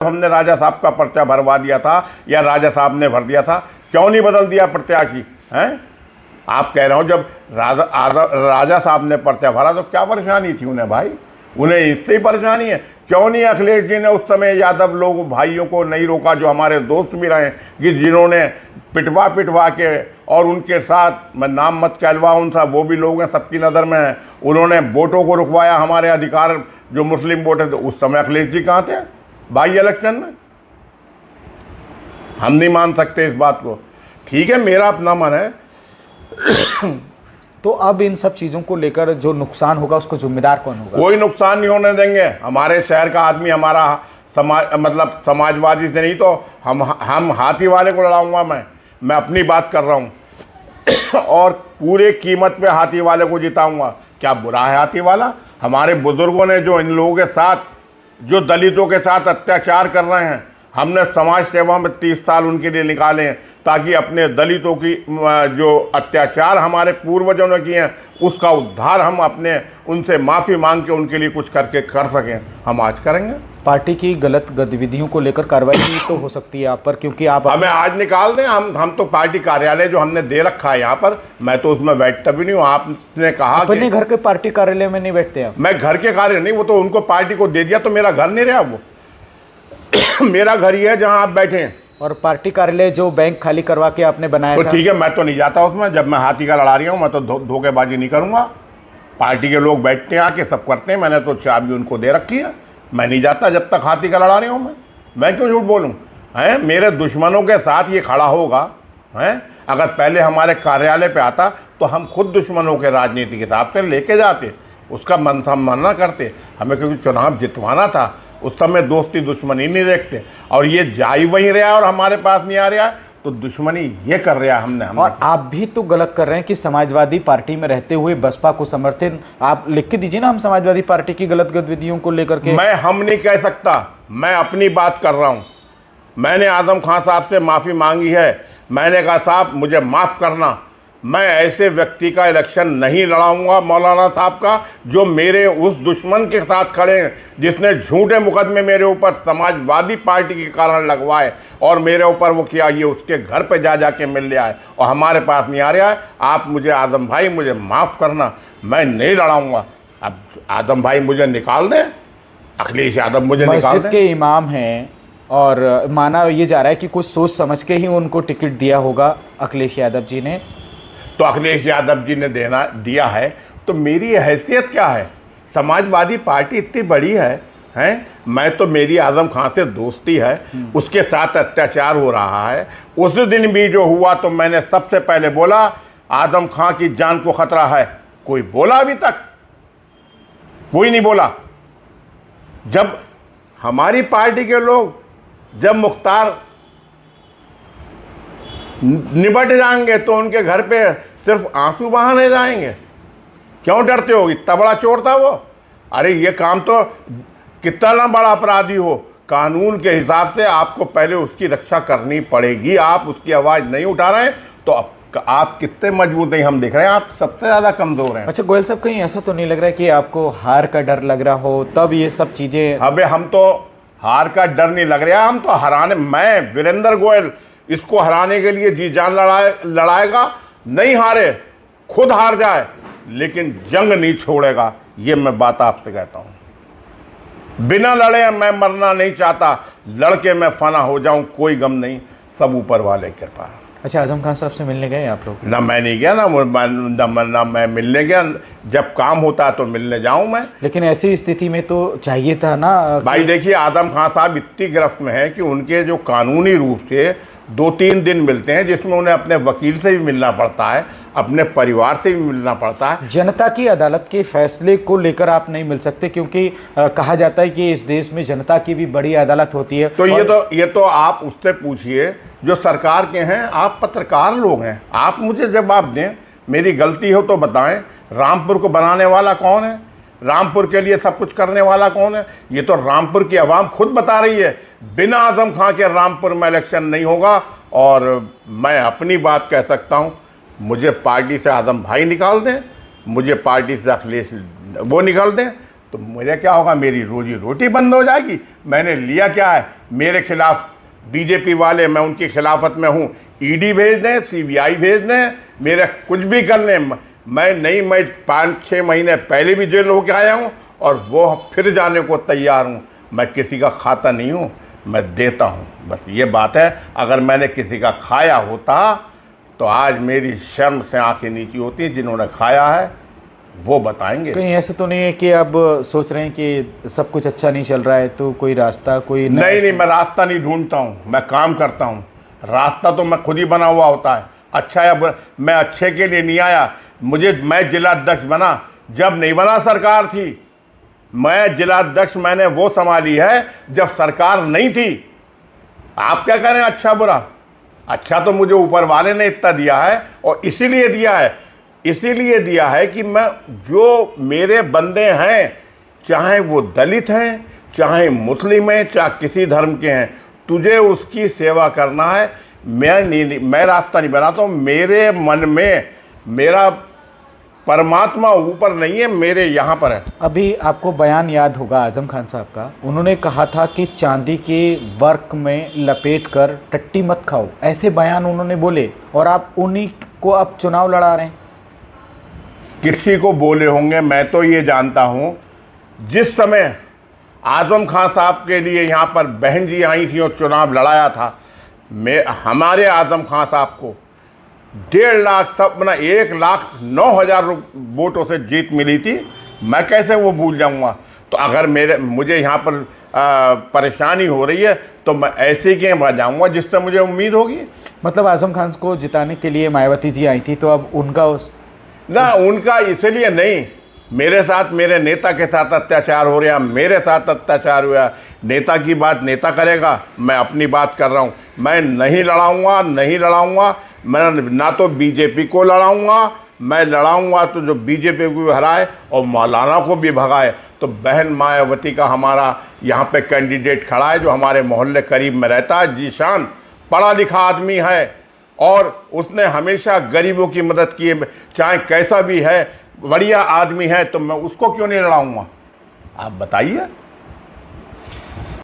हमने राजा साहब का पर्चा भरवा दिया था या राजा साहब ने भर दिया था, क्यों नहीं बदल दिया प्रत्याशी हैं? आप कह रहे हो जब राजा साहब ने पर्चा भरा तो क्या परेशानी थी उन्हें भाई? उन्हें इससे ही परेशानी है। क्यों नहीं अखिलेश जी ने उस समय यादव लोग भाइयों को नहीं रोका, जो हमारे दोस्त भी रहे कि जिन्होंने पिटवा के, और उनके साथ मैं नाम मत कहलवाऊँ उनसा, वो भी लोग हैं, सबकी नज़र में हैं, उन्होंने वोटों को रुकवाया, हमारे अधिकार जो मुस्लिम वोट है। तो उस समय अखिलेश जी कहाँ थे बाई इलेक्शन में? हम नहीं मान सकते इस बात को। ठीक है, मेरा अपना मन है। तो अब इन सब चीज़ों को लेकर जो नुकसान होगा उसको जिम्मेदार कौन होगा? कोई नुकसान नहीं होने देंगे। हमारे शहर का आदमी, हमारा मतलब समाजवादी से नहीं तो हम हाथी वाले को लड़ाऊंगा। मैं अपनी बात कर रहा हूँ और पूरे कीमत पे हाथी वाले को जिताऊंगा। क्या बुरा है हाथी वाला? हमारे बुजुर्गों ने जो इन लोगों के साथ, जो दलितों के साथ अत्याचार कर रहे हैं, हमने समाज सेवा में 30 साल उनके लिए निकाले हैं ताकि अपने दलितों की जो अत्याचार हमारे पूर्वजों ने किए हैं उसका उद्धार हम अपने उनसे माफ़ी मांग के उनके लिए कुछ करके कर सकें। हम आज करेंगे। पार्टी की गलत गतिविधियों को लेकर कार्रवाई भी तो हो सकती है आप पर, क्योंकि आप हमें आज निकाल दें। हम तो पार्टी कार्यालय जो हमने दे रखा है यहाँ पर, मैं तो उसमें बैठता भी नहीं हूँ। आपने कहा अपने घर के पार्टी कार्यालय में नहीं बैठते आप? मैं घर के कार्य नहीं, वो तो उनको पार्टी को दे दिया तो मेरा घर नहीं रहा वो। मेरा घर ही है जहाँ आप बैठे हैं। और पार्टी कार्यालय जो बैंक खाली करवा के आपने बनाया तो ठीक है, मैं तो नहीं जाता उसमें। जब मैं हाथी का लड़ा रहा हूँ मैं तो धोखेबाजी नहीं करूँगा। पार्टी के लोग बैठते हैं आके, सब करते हैं। मैंने तो चाबी उनको दे रखी है। मैं नहीं जाता जब तक हाथी का लड़ा रहा हूँ। मैं क्यों झूठ बोलूँ? हैं, मेरे दुश्मनों के साथ ये खड़ा होगा हैं? अगर पहले हमारे कार्यालय पे आता तो हम खुद दुश्मनों के राजनीति के हिसाब से लेके जाते, उसका मन सम्मान करते। हमें क्योंकि चुनाव जितवाना था, उस समय दोस्ती दुश्मनी नहीं देखते। और ये जा ही वहीं रहा और हमारे पास नहीं आ रहा है तो दुश्मनी ये कर रहा है हमने। और आप भी तो गलत कर रहे हैं कि समाजवादी पार्टी में रहते हुए बसपा को समर्थन आप लिख के दीजिए ना। हम समाजवादी पार्टी की गलत गतिविधियों को लेकर के हम नहीं कह सकता, मैं अपनी बात कर रहा हूँ। मैंने आजम खान साहब से माफ़ी मांगी है। मैंने कहा साहब मुझे माफ़ करना, मैं ऐसे व्यक्ति का इलेक्शन नहीं लड़ाऊंगा मौलाना साहब का जो मेरे उस दुश्मन के साथ खड़े हैं, जिसने झूठे मुकदमे मेरे ऊपर समाजवादी पार्टी के कारण लगवाए और मेरे ऊपर वो किया। ये उसके घर पे जा के मिल रहा है और हमारे पास नहीं आ रहा है। आप मुझे आजम भाई मुझे माफ़ करना, मैं नहीं लड़ाऊंगा। अब आजम भाई मुझे निकाल दें, अखिलेश यादव मुझे निकाल दें। के इमाम हैं और माना ये जा रहा है कि कुछ सोच समझ के ही उनको टिकट दिया होगा अखिलेश यादव जी ने। तो अखिलेश यादव जी ने दिया है तो मेरी हैसियत क्या है? समाजवादी पार्टी इतनी बड़ी है मैं तो, मेरी आजम खान से दोस्ती है, उसके साथ अत्याचार हो रहा है। उस दिन भी जो हुआ तो मैंने सबसे पहले बोला आजम खान की जान को खतरा है। कोई बोला अभी तक? कोई नहीं बोला। जब हमारी पार्टी के लोग जब मुख्तार निबट जाएंगे तो उनके घर पे सिर्फ आंसू बहाने जाएंगे। क्यों डरते हो? इतना बड़ा चोर था वो। अरे ये काम तो कितना ना बड़ा अपराधी हो, कानून के हिसाब से आपको पहले उसकी रक्षा करनी पड़ेगी। आप उसकी आवाज़ नहीं उठा रहे हैं तो आप कितने मजबूत हैं हम देख रहे हैं, आप सबसे ज़्यादा कमज़ोर हैं। अच्छा गोयल साहब, कहीं ऐसा तो नहीं लग रहा है कि आपको हार का डर लग रहा हो तब ये सब चीज़ें? अबे हम तो हार का डर नहीं लग रहा, हम तो हराने, मैं वीरेंद्र गोयल इसको हराने के लिए जी जान लड़ाएगा। नहीं हारे, खुद हार जाए लेकिन जंग नहीं छोड़ेगा। ये मैं बात आपसे कहता हूँ। बिना लड़े मैं मरना नहीं चाहता, लड़के मैं फना हो जाऊं कोई गम नहीं, सब ऊपर वाले की कृपा। अच्छा, आजम खान साहब से मिलने गए आप लोग? ना मैं नहीं गया, ना मैं मिलने गया। जब काम होता है तो मिलने जाऊं मैं। लेकिन ऐसी स्थिति में तो चाहिए था ना भाई। देखिए आजम खान साहब इतनी गिरफ्त में है कि उनके जो कानूनी रूप से 2-3 दिन मिलते हैं, जिसमें उन्हें अपने वकील से भी मिलना पड़ता है, अपने परिवार से भी मिलना पड़ता है। जनता की अदालत के फैसले को लेकर आप नहीं मिल सकते क्योंकि कहा जाता है कि इस देश में जनता की भी बड़ी अदालत होती है। तो ये तो आप उससे पूछिए जो सरकार के हैं। आप पत्रकार लोग हैं, आप मुझे जवाब दें। मेरी गलती हो तो बताएं। रामपुर को बनाने वाला कौन है? रामपुर के लिए सब कुछ करने वाला कौन है? ये तो रामपुर की आवाम खुद बता रही है। बिना आजम खान के रामपुर में इलेक्शन नहीं होगा। और मैं अपनी बात कह सकता हूँ, मुझे पार्टी से आजम भाई निकाल दें, मुझे पार्टी से अखिलेश वो निकाल दें, तो मुझे क्या होगा, मेरी रोजी रोटी बंद हो जाएगी। मैंने लिया क्या है, मेरे खिलाफ बीजेपी वाले, मैं उनकी खिलाफत में हूँ, ईडी भेज दें, सीबीआई भेज दें, मेरे कुछ भी कर लें, मैं 5-6 महीने पहले भी जेल होके आया हूँ और वो फिर जाने को तैयार हूँ। मैं किसी का खाता नहीं हूँ, मैं देता हूँ, बस ये बात है। अगर मैंने किसी का खाया होता तो आज मेरी शर्म से आंखें नीची होती। जिन्होंने खाया है वो बताएंगे। कहीं ऐसे तो नहीं है कि अब सोच रहे हैं कि सब कुछ अच्छा नहीं चल रहा है तो कोई रास्ता, कोई नहीं, मैं रास्ता नहीं ढूंढता हूँ, मैं काम करता हूँ। रास्ता तो मैं खुद ही बना हुआ होता है, अच्छा या बुरा। मैं अच्छे के लिए नहीं आया। मैं जिलाध्यक्ष बना जब नहीं बना सरकार थी। मैं जिलाध्यक्ष मैंने वो संभाली है जब सरकार नहीं थी। आप क्या करें अच्छा बुरा? अच्छा तो मुझे ऊपर वाले ने इतना दिया है, और इसीलिए दिया है कि मैं, जो मेरे बंदे हैं, चाहे वो दलित हैं, चाहे मुस्लिम हैं, चाहे किसी धर्म के हैं, तुझे उसकी सेवा करना है। मैं रास्ता नहीं बनाता हूँ। मेरे मन में मेरा परमात्मा ऊपर नहीं है, मेरे यहाँ पर है। अभी आपको बयान याद होगा आजम खान साहब का, उन्होंने कहा था कि चांदी के वर्क में लपेटकर टट्टी मत खाओ, ऐसे बयान उन्होंने बोले, और आप उन्हीं को अब चुनाव लड़ा रहे हैं। किसी को बोले होंगे, मैं तो ये जानता हूँ, जिस समय आजम खान साहब के लिए यहाँ पर बहन जी आई थी और चुनाव लड़ाया था, हमारे आजम खान साहब को 1.5 लाख, सब अपना 1,09,000 वोटों से जीत मिली थी। मैं कैसे वो भूल जाऊंगा? तो अगर मुझे यहाँ पर परेशानी हो रही है तो मैं ऐसे ही बजाऊंगा जिससे मुझे उम्मीद होगी। मतलब आजम खान को जिताने के लिए मायावती जी आई थी, तो अब उनका उनका इसलिए नहीं, मेरे साथ, मेरे नेता के साथ अत्याचार हो रहा, मेरे साथ अत्याचार हुआ। नेता की बात नेता करेगा, मैं अपनी बात कर रहा हूँ। मैं नहीं लड़ाऊंगा। मैं ना तो बीजेपी को लड़ाऊंगा, मैं लड़ाऊंगा तो जो बीजेपी को भी हराए और मौलाना को भी भगाए। तो बहन मायावती का हमारा यहाँ पे कैंडिडेट खड़ा है, जो हमारे मोहल्ले करीब में रहता है, जीशान, पढ़ा लिखा आदमी है, और उसने हमेशा गरीबों की मदद की है, चाहे कैसा भी है, बढ़िया आदमी है, तो मैं उसको क्यों नहीं लड़ाऊंगा? आप बताइए।